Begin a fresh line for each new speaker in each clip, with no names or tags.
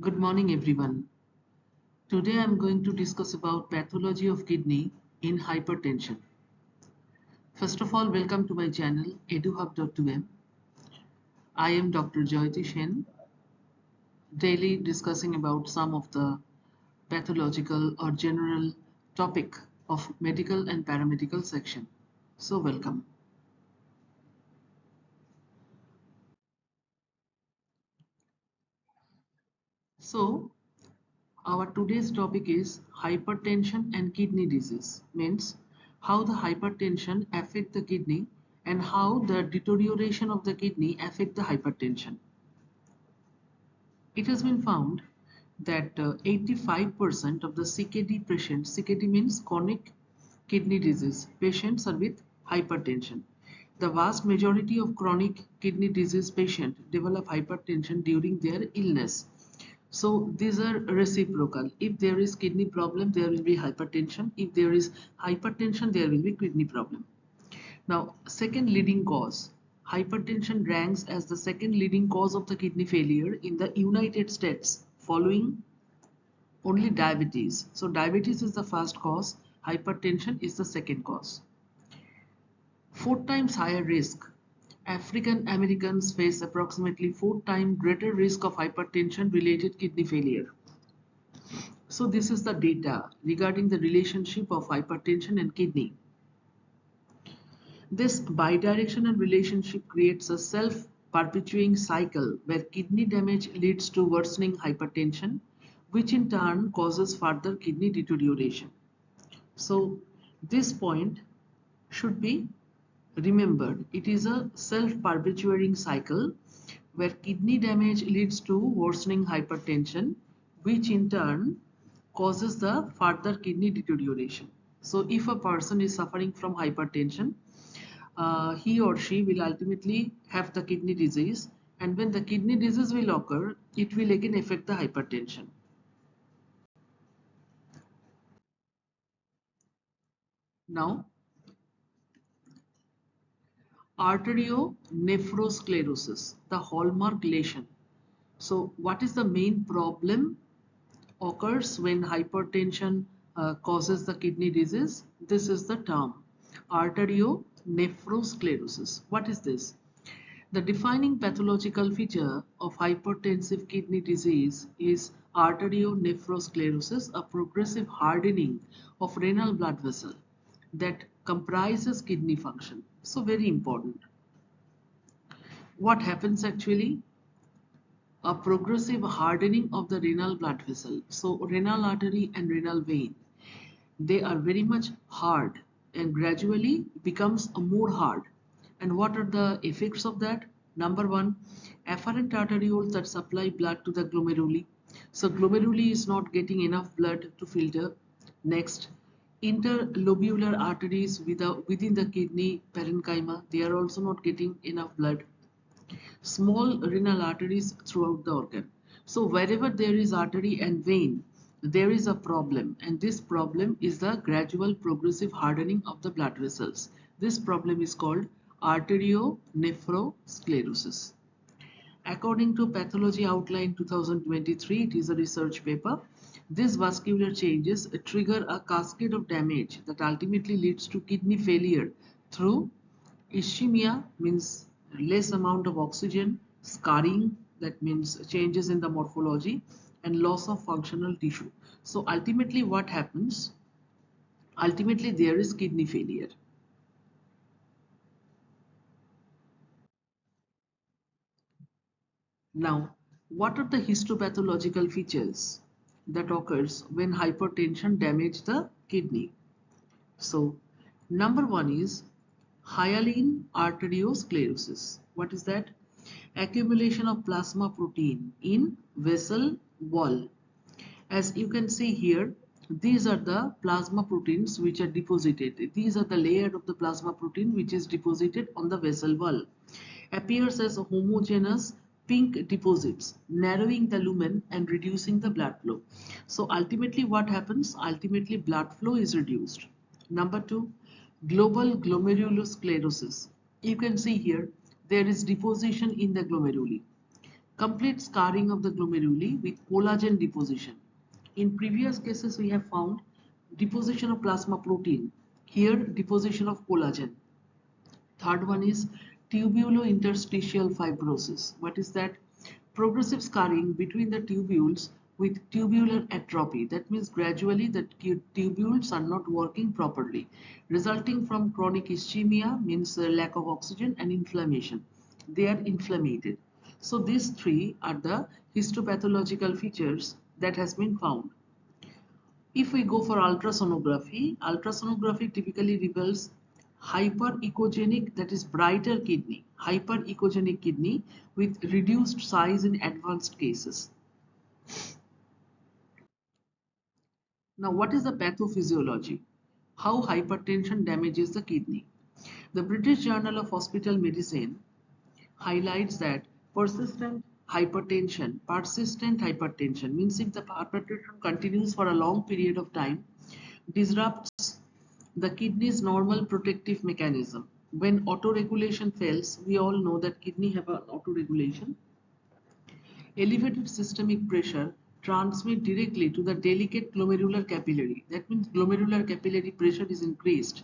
Good morning everyone. Today I am going to discuss about pathology of kidney in hypertension. First of all, welcome to my channel eduhub.2m. I am Dr. Jayati Shen, daily discussing about some of the pathological or general topic of medical and paramedical section. So welcome. So our today's topic is hypertension and kidney disease, means how the hypertension affect the kidney and how the deterioration of the kidney affect the hypertension. It has been found that 85% of the CKD patients, CKD means chronic kidney disease patients, are with hypertension. The vast majority of chronic kidney disease patients develop hypertension during their illness. So these are reciprocal. If there is kidney problem, there will be hypertension. If there is hypertension, there will be kidney problem. Now, second leading cause. Hypertension ranks as the second leading cause of the kidney failure in the United States, following only diabetes. So diabetes is the first cause, hypertension is the second cause. 4 times higher risk. African Americans face approximately 4 times greater risk of hypertension related kidney failure. So this is the data regarding the relationship of hypertension and kidney. This bidirectional relationship creates a self-perpetuating cycle where kidney damage leads to worsening hypertension, which in turn causes further kidney deterioration. So this point should be remembered. It is a self-perpetuating cycle where kidney damage leads to worsening hypertension, which in turn causes the further kidney deterioration. So if a person is suffering from hypertension, he or she will ultimately have the kidney disease, and when the kidney disease will occur, it will again affect the hypertension. Now, arteriolnephrosclerosis, the hallmark lesion. So what is the main problem occurs when hypertension causes the kidney disease? This is the term arteriolnephrosclerosis. What is this? The defining pathological feature of hypertensive kidney disease is arteriolnephrosclerosis, a progressive hardening of renal blood vessel that comprises kidney function. So very important. What happens actually? A progressive hardening of the renal blood vessel. So renal artery and renal vein, they are very much hard and gradually becomes more hard. And what are the effects of that? Number one, afferent arterioles that supply blood to the glomeruli. So glomeruli is not getting enough blood to filter. Next, interlobular arteries within the kidney parenchyma, they are also not getting enough blood. Small renal arteries throughout the organ. So wherever there is artery and vein, there is a problem, and this problem is the gradual progressive hardening of the blood vessels. This problem is called arteriolnephrosclerosis. According to Pathology Outline 2023, it is a research paper. These vascular changes trigger a cascade of damage that ultimately leads to kidney failure through ischemia, means less amount of oxygen, scarring, that means changes in the morphology, and loss of functional tissue. So ultimately what happens? Ultimately there is kidney failure. Now, what are the histopathological features that occurs when hypertension damage the kidney? So, number one is hyaline arteriosclerosis. What is that? Accumulation of plasma protein in vessel wall. As you can see here, these are the plasma proteins which are deposited. These are the layer of the plasma protein which is deposited on the vessel wall. Appears as homogeneous pink deposits, narrowing the lumen and reducing the blood flow. So ultimately what happens? Ultimately blood flow is reduced. Number two, global glomerulosclerosis. You can see here there is deposition in the glomeruli. complete scarring of the glomeruli with collagen deposition. In previous cases, we have found deposition of plasma protein. Here, deposition of collagen. Third one is tubulointerstitial fibrosis. What is that? Progressive scarring between the tubules with tubular atrophy. That means gradually the tubules are not working properly, resulting from chronic ischemia, means lack of oxygen, and inflammation. They are inflamed. So these three are the histopathological features that has been found. If we go for ultrasonography, ultrasonography typically reveals hyperechogenic, that is brighter kidney, hyperechogenic kidney with reduced size in advanced cases. Now, what is the pathophysiology? How hypertension damages the kidney? The British Journal of Hospital Medicine highlights that persistent hypertension means if the hypertension continues for a long period of time, disrupts the kidney's normal protective mechanism. When autoregulation fails, we all know that kidney have an autoregulation. Elevated systemic pressure transmit directly to the delicate glomerular capillary. That means glomerular capillary pressure is increased.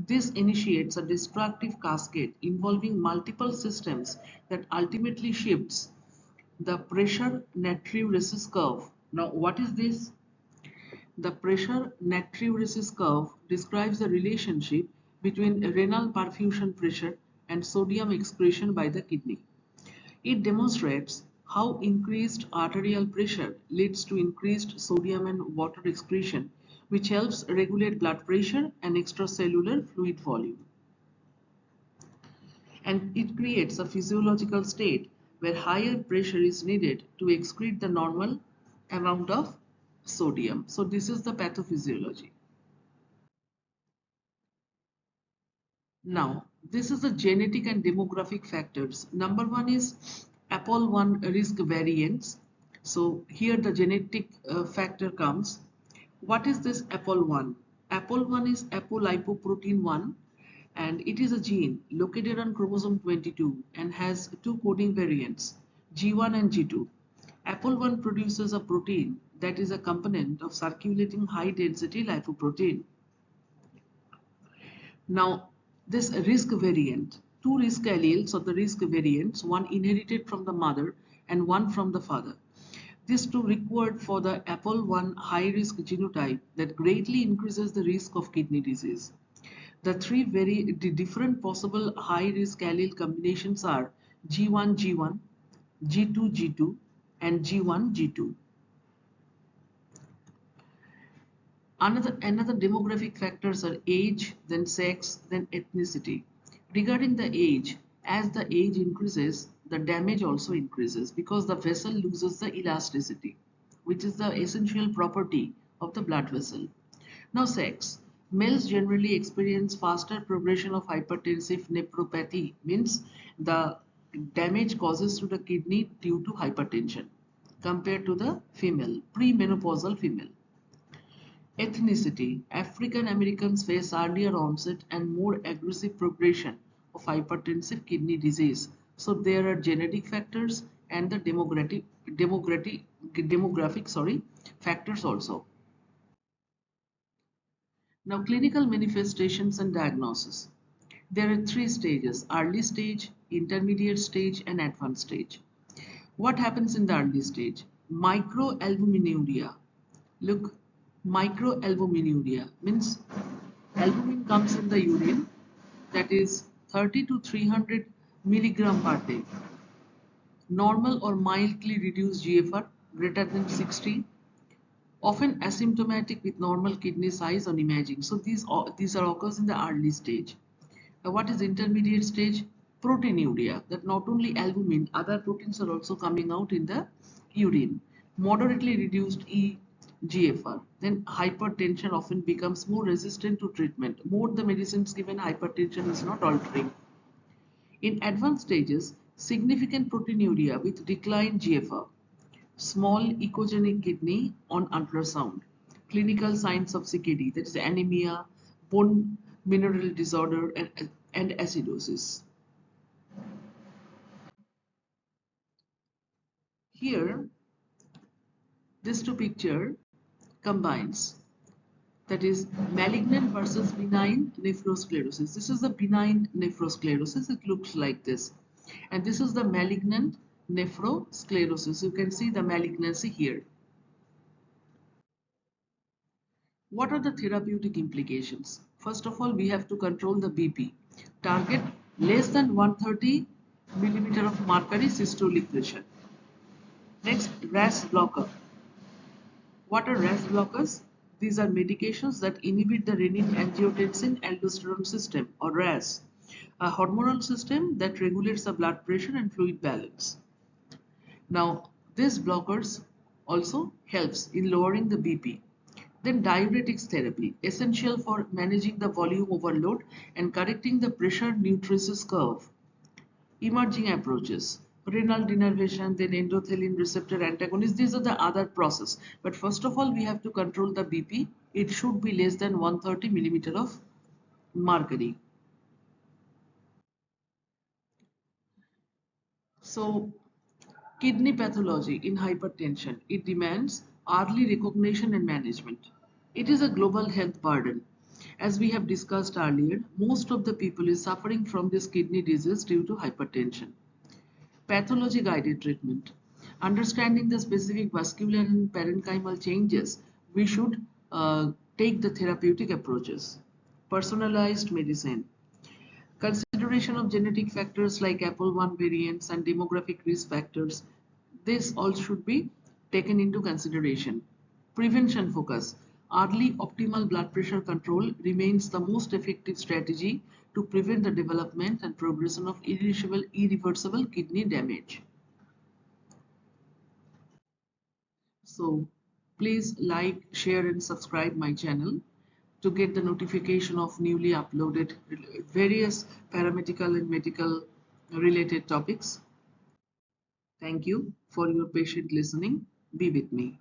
This initiates a destructive cascade involving multiple systems that ultimately shifts the pressure natriuresis curve. Now, what is this? The pressure natriuresis curve describes the relationship between renal perfusion pressure and sodium excretion by the kidney. It demonstrates how increased arterial pressure leads to increased sodium and water excretion, which helps regulate blood pressure and extracellular fluid volume. And it creates a physiological state where higher pressure is needed to excrete the normal amount of sodium. So this is the pathophysiology. Now, this is the genetic and demographic factors. Number one is APOL1 risk variants. So here the genetic factor comes. What is this APOL1? APOL1 is apolipoprotein 1, and it is a gene located on chromosome 22 and has two coding variants, G1 and G2. APOL1 produces a protein that is a component of circulating high density lipoprotein. Now, this risk variant, two risk alleles or the risk variants, one inherited from the mother and one from the father. These two required for the APOL1 high risk genotype that greatly increases the risk of kidney disease. The three very different possible high risk allele combinations are G1 G1, G2 G2, and G1 G2. Another demographic factors are age, then sex, then ethnicity. Regarding the age, as the age increases, the damage also increases because the vessel loses the elasticity, which is the essential property of the blood vessel. Now, sex. Males generally experience faster progression of hypertensive nephropathy, means the damage causes to the kidney due to hypertension compared to the female, premenopausal female. Ethnicity. African Americans face earlier onset and more aggressive progression of hypertensive kidney disease. So there are genetic factors and the demographic factors also. Now, clinical manifestations and diagnosis. There are three stages: early stage, intermediate stage, and advanced stage. What happens in the early stage? Microalbuminuria. Look, microalbuminuria means albumin comes in the urine, that is 30 to 300 milligram per day. Normal or mildly reduced GFR greater than 60, often asymptomatic with normal kidney size on imaging. So these are occurs in the early stage. Now, what is intermediate stage? Proteinuria, that not only albumin, other proteins are also coming out in the urine. Moderately reduced eGFR. Then hypertension often becomes more resistant to treatment. More the medicines given, hypertension is not altering. In advanced stages, significant proteinuria with declined GFR. Small echogenic kidney on ultrasound. Clinical signs of CKD, that is anemia, bone mineral disorder, and acidosis. Here, these two picture combines, that is malignant versus benign nephrosclerosis. This is the benign nephrosclerosis. It looks like this. And this is the malignant nephrosclerosis. You can see the malignancy here. What are the therapeutic implications? First of all, we have to control the BP. Target less than 130 millimeter of mercury systolic pressure. Next, RAS blocker. What are RAS blockers? These are medications that inhibit the renin-angiotensin-aldosterone system, or RAS, a hormonal system that regulates the blood pressure and fluid balance. Now, these blockers also helps in lowering the BP. Then diuretics therapy, essential for managing the volume overload and correcting the pressure nutrisis curve. Emerging approaches, renal denervation, then endothelin receptor antagonist. These are the other process. But first of all, we have to control the BP. It should be less than 130 millimeter of mercury. So, kidney pathology in hypertension, it demands early recognition and management. It is a global health burden. As we have discussed earlier, most of the people is suffering from this kidney disease due to hypertension. Pathology guided treatment. Understanding the specific vascular and parenchymal changes, we should take the therapeutic approaches. Personalized medicine. Consideration of genetic factors like APOL1 variants and demographic risk factors. This all should be taken into consideration. Prevention focus. Early optimal blood pressure control remains the most effective strategy to prevent the development and progression of irreversible kidney damage. So please like, share and subscribe my channel to get the notification of newly uploaded various paramedical and medical related topics. Thank you for your patient listening. Be with me.